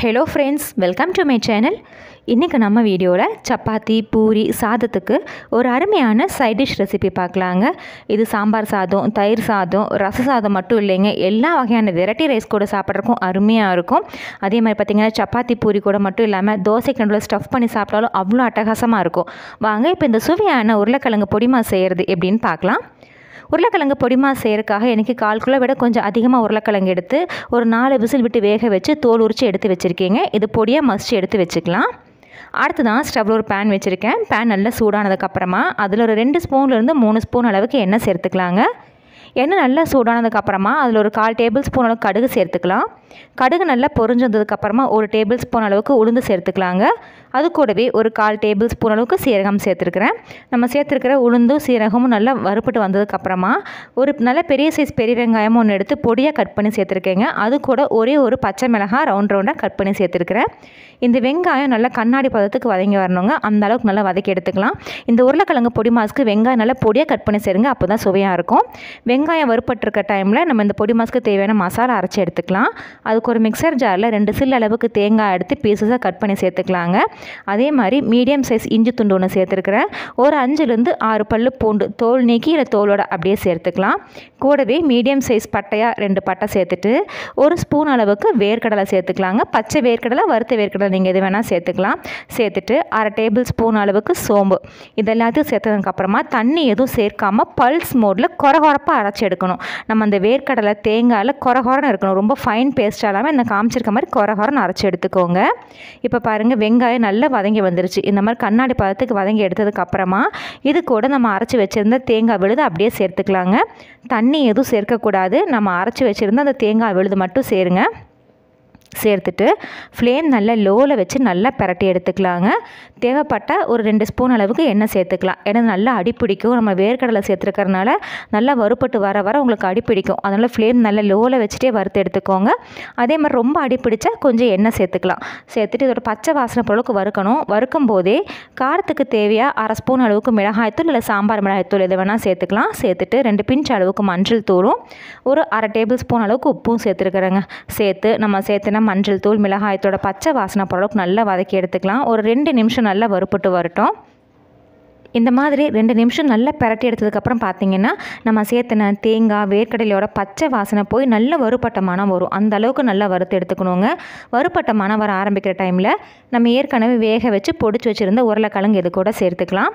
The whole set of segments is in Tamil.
Hello friends, welcome to my channel. இன்றைக்கி நம்ம வீடியோவில் சப்பாத்தி பூரி சாதத்துக்கு ஒரு அருமையான சைட் டிஷ் ரெசிபி பார்க்கலாங்க. இது சாம்பார் சாதம், தயிர் சாதம், ரச சாதம் மட்டும் இல்லைங்க, எல்லா வகையான வெரைட்டி ரைஸ் கூட சாப்பிட்றதுக்கும் அருமையாக இருக்கும். அதே மாதிரி பார்த்திங்கன்னா சப்பாத்தி பூரி கூட மட்டும் இல்லாமல் தோசைக்கு நடுவில் ஸ்டஃப் பண்ணி சாப்பிட்டாலும் அவ்வளோ அட்டகாசமாக இருக்கும். வாங்க இப்போ இந்த சுவையான உருளைக்கிழங்கு பொடிமா செய்கிறது எப்படின்னு பார்க்கலாம். உருளைக்கிழங்கு பொடிமா செய்கிறதுக்காக எனக்கு 1/4 கிலோ விட கொஞ்சம் அதிகமாக உருளைக்கிழங்கு எடுத்து ஒரு 4 விசில் விட்டு வேக வச்சு தோல் உரித்து எடுத்து வச்சுருக்கீங்க. இது பொடியாக மசிச்சு எடுத்து வச்சுக்கலாம். அடுத்து தான் ஸ்டவ்வில் ஒரு பேன் வச்சுருக்கேன். பேன் நல்லா சூடானதுக்கப்புறமா அதில் ஒரு 2 ஸ்பூன்லேருந்து 3 ஸ்பூன் அளவுக்கு எண்ணெய் சேர்த்துக்கலாங்க. எண்ணெய் நல்லா சூடானதுக்கப்புறமா அதில் ஒரு 1/4 டேபிள் ஸ்பூன் அளவுக்கு கடுகு சேர்த்துக்கலாம். கடுகு நல்லா பொரிஞ்சதுக்கப்புறமா 1 டேபிள் ஸ்பூன் அளவுக்கு உளுந்து சேர்த்துக்கலாங்க. அது கூடவே ஒரு 1/4 டேபிள் ஸ்பூன் அளவுக்கு சீரகம் சேர்த்துருக்குறேன். நம்ம சேர்த்துருக்கிற உளுந்தும் சீரகமும் நல்லா வறுப்பட்டு வந்ததுக்கப்புறமா ஒரு நல்ல பெரிய சைஸ் பெரிய வெங்காயமும் ஒன்று எடுத்து பொடியாக கட் பண்ணி சேர்த்துருக்கேங்க. அது கூட ஒரே ஒரு பச்சை மிளகாய் ரவுண்டாக கட் பண்ணி சேர்த்துருக்குறேன். இந்த வெங்காயம் நல்லா கண்ணாடி பதத்துக்கு வதங்கி வரணுங்க. அந்த அளவுக்கு நல்லா வதக்கி எடுத்துக்கலாம். இந்த உருளைக்கிழங்கு பொடி மாஸ்க்கு வெங்காயம் நல்லா பொடியாக கட் பண்ணி சேருங்க, அப்போ தான் சுவையாக இருக்கும். வெங்காயம் வறுப்பட்டுருக்க டைமில் நம்ம இந்த பொடி மாஸ்க்கு தேவையான மசாலா அரைச்சி எடுத்துக்கலாம். அதுக்கு ஒரு மிக்சர் ஜாரில் 2 சில் அளவுக்கு தேங்காய் எடுத்து பீசஸாக கட் பண்ணி சேர்த்துக்கலாங்க. அதே மாதிரி மீடியம் சைஸ் இஞ்சி துண்டு ஒன்று சேர்த்துருக்குறேன். ஒரு 5லேருந்து 6 பல்லு பூண்டு தோல் நீக்கி இல்லை தோலோட அப்படியே சேர்த்துக்கலாம். கூடவே மீடியம் சைஸ் பட்டையாக 2 பட்டை சேர்த்துட்டு ஒரு ஸ்பூன் அளவுக்கு வேர்க்கடலை சேர்த்துக்கலாங்க. பச்சை வேர்க்கடலை, வறுத்த வேர்க்கடலை நீங்கள் எது வேணால் சேர்த்துக்கலாம். சேர்த்துட்டு 1/2 டேபிள் ஸ்பூன் அளவுக்கு சோம்பு இதெல்லாத்தையும் சேர்த்ததுக்கப்புறமா தண்ணி எதுவும் சேர்க்காமல் பல்ஸ் மோடில் கொரகொரப்பாக அரைச்சி எடுக்கணும். நம்ம அந்த வேர்க்கடலை தேங்காயில் கொரகொரன்னு இருக்கணும். ரொம்ப ஃபைன் பேஸ்ட்டாக இல்லாமல் இந்த காமிச்சிருக்க மாதிரி கொரகொரன்னு அரைச்சி எடுத்துக்கோங்க. இப்போ பாருங்கள், வெங்காயம் நல்லா வதங்கி வந்துருச்சு. இந்த மாதிரி கண்ணாடி பதத்துக்கு வதங்கி எடுத்ததுக்கப்புறமா இது கூட நம்ம அரைச்சி வச்சுருந்த தேங்காய் விழுது அப்படியே சேர்த்துக்கலாங்க. தண்ணி எதுவும் சேர்க்கக்கூடாது. நம்ம அரைச்சி வச்சுருந்த அந்த தேங்காய் விழுது மட்டும் சேருங்க. சேர்த்துட்டு ஃப்ளேம் நல்லா லோவில் வச்சு நல்லா பிரட்டி எடுத்துக்கலாங்க. தேவைப்பட்ட ஒரு 2 ஸ்பூன் அளவுக்கு எண்ணெய் சேர்த்துக்கலாம். ஏன்னா நல்லா அடிப்பிடிக்கும். நம்ம வேர்க்கடலை சேர்த்துருக்கறனால நல்லா வறுப்பட்டு வர வர உங்களுக்கு அடிப்பிடிக்கும். அதனால் ஃப்ளேம் நல்லா லோவில் வச்சுட்டே வறுத்து எடுத்துக்கோங்க. அதே மாதிரி ரொம்ப அடிப்பிடிச்சா கொஞ்சம் எண்ணெய் சேர்த்துக்கலாம். சேர்த்துட்டு இதோட பச்சை வாசனை பொருளுக்கு வறுக்கணும். வறுக்கும் போதே காரத்துக்கு தேவையாக 1/2 ஸ்பூன் அளவுக்கு மிளகாய்த்தூள் இல்லை சாம்பார் மிளகாய்த்தூள் எது வேணால் சேர்த்துக்கலாம். சேர்த்துட்டு 2 பிஞ்ச் அளவுக்கு மஞ்சள் தூளும் ஒரு 1/2 டேபிள் ஸ்பூன் அளவுக்கு உப்பும் சேர்த்துருக்குறேங்க. சேர்த்து நம்ம சேர்த்துனா மஞ்சள் தூள் மிளகாயத்தோட பச்சை வாசனை பொருளுக்கு நல்லா வதக்கி எடுத்துக்கலாம். ஒரு 2 நிமிஷம் நல்லா வறுப்பட்டு வரட்டும். இந்த மாதிரி 2 நிமிஷம் நல்லா பிரட்டி எடுத்ததுக்கப்புறம் பார்த்திங்கன்னா நம்ம சேர்த்துன தேங்காய் வேர்க்கடலையோட பச்சை வாசனை போய் நல்ல வறுப்பட்ட மனம் வரும். அந்த அளவுக்கு நல்லா வறுத்து எடுத்துக்கணுங்க. வறுப்பட்ட மனம் வர ஆரம்பிக்கிற டைமில் நம்ம ஏற்கனவே வேக வச்சு பொடிச்சு வச்சுருந்த உருளைக்கிழங்கு இது கூட சேர்த்துக்கலாம்.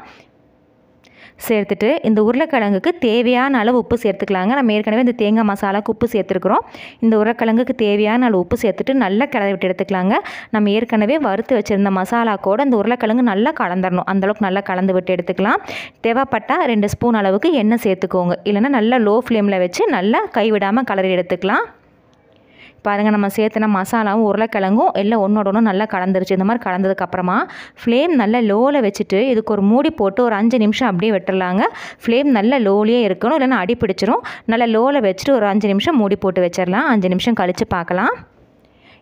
சேர்த்துட்டு இந்த உருளைக்கிழங்குக்கு தேவையான அளவு உப்பு சேர்த்துக்கலாங்க. நம்ம ஏற்கனவே இந்த தேங்காய் மசாலாவுக்கு உப்பு சேர்த்துருக்குறோம். இந்த உருளைக்கிழங்குக்கு தேவையான அளவு உப்பு சேர்த்துட்டு நல்லா கிளறி விட்டு எடுத்துக்கலாங்க. நம்ம ஏற்கனவே வறுத்து வச்சுருந்த மசாலா கூட இந்த உருளைக்கிழங்கு நல்லா கலந்துடணும். அந்தளவுக்கு நல்லா கலந்து விட்டு எடுத்துக்கலாம். தேவைப்பட்டால் 2 ஸ்பூன் அளவுக்கு எண்ணெய் சேர்த்துக்கோங்க. இல்லைன்னா நல்லா லோ ஃப்ளேமில் வச்சு நல்லா கைவிடாமல் கிளறி எடுத்துக்கலாம். பாருங்கள், நம்ம சேர்த்துன மசாலாவும் உருளைக்கிழங்கும் எல்லாம் ஒன்றோட ஒன்று நல்லா கலந்துருச்சு. இந்த மாதிரி கலந்ததுக்கப்புறமா ஃப்ளேம் நல்லா லோவில் வச்சுட்டு இதுக்கு ஒரு மூடி போட்டு ஒரு 5 நிமிஷம் அப்படியே விட்டுடலாங்க. ஃப்ளேம் நல்லா லோலியே இருக்கணும், இல்லைன்னா அடி பிடிச்சிரும். நல்லா லோவில் வச்சுட்டு ஒரு 5 நிமிஷம் மூடி போட்டு வச்சிடலாம். 5 நிமிஷம் கழித்து பார்க்கலாம்.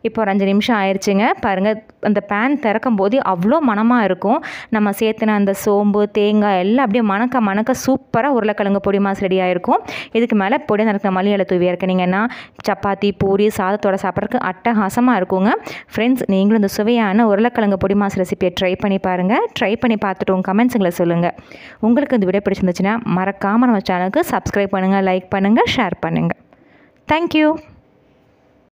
இப்போ ஒரு 5 நிமிஷம் ஆயிடுச்சுங்க. பாருங்கள், அந்த பேன் திறக்கும் போது அவ்வளோ மணமாக இருக்கும். நம்ம சேர்த்துன அந்த சோம்பு தேங்காய் எல்லாம் அப்படியே மணக்க மணக்க சூப்பராக உருளைக்கிழங்கு பொடி மாஸ் ரெடி ஆகிருக்கும். இதுக்கு மேலே பொடி நறுக்க மல்லி இலை தூவி இறக்குனீங்கன்னா சப்பாத்தி பூரி சாதத்தோட சாப்பிட்றதுக்கு அட்டகாசமாக இருக்குங்க. ஃப்ரெண்ட்ஸ், நீங்களும் இந்த சுவையான உருளைக்கிழங்கு பொடி மாஸ் ரெசிபியை ட்ரை பண்ணி பாருங்கள். ட்ரை பண்ணி பார்த்துட்டு உங்கள் கமெண்ட்ஸுங்களை சொல்லுங்கள். உங்களுக்கு இந்த வீடியோ பிடிச்சிருந்துச்சுன்னா மறக்காமல் நம்ம சேனலுக்கு சப்ஸ்கிரைப் பண்ணுங்கள், லைக் பண்ணுங்கள், ஷேர் பண்ணுங்கள். தேங்க்யூ.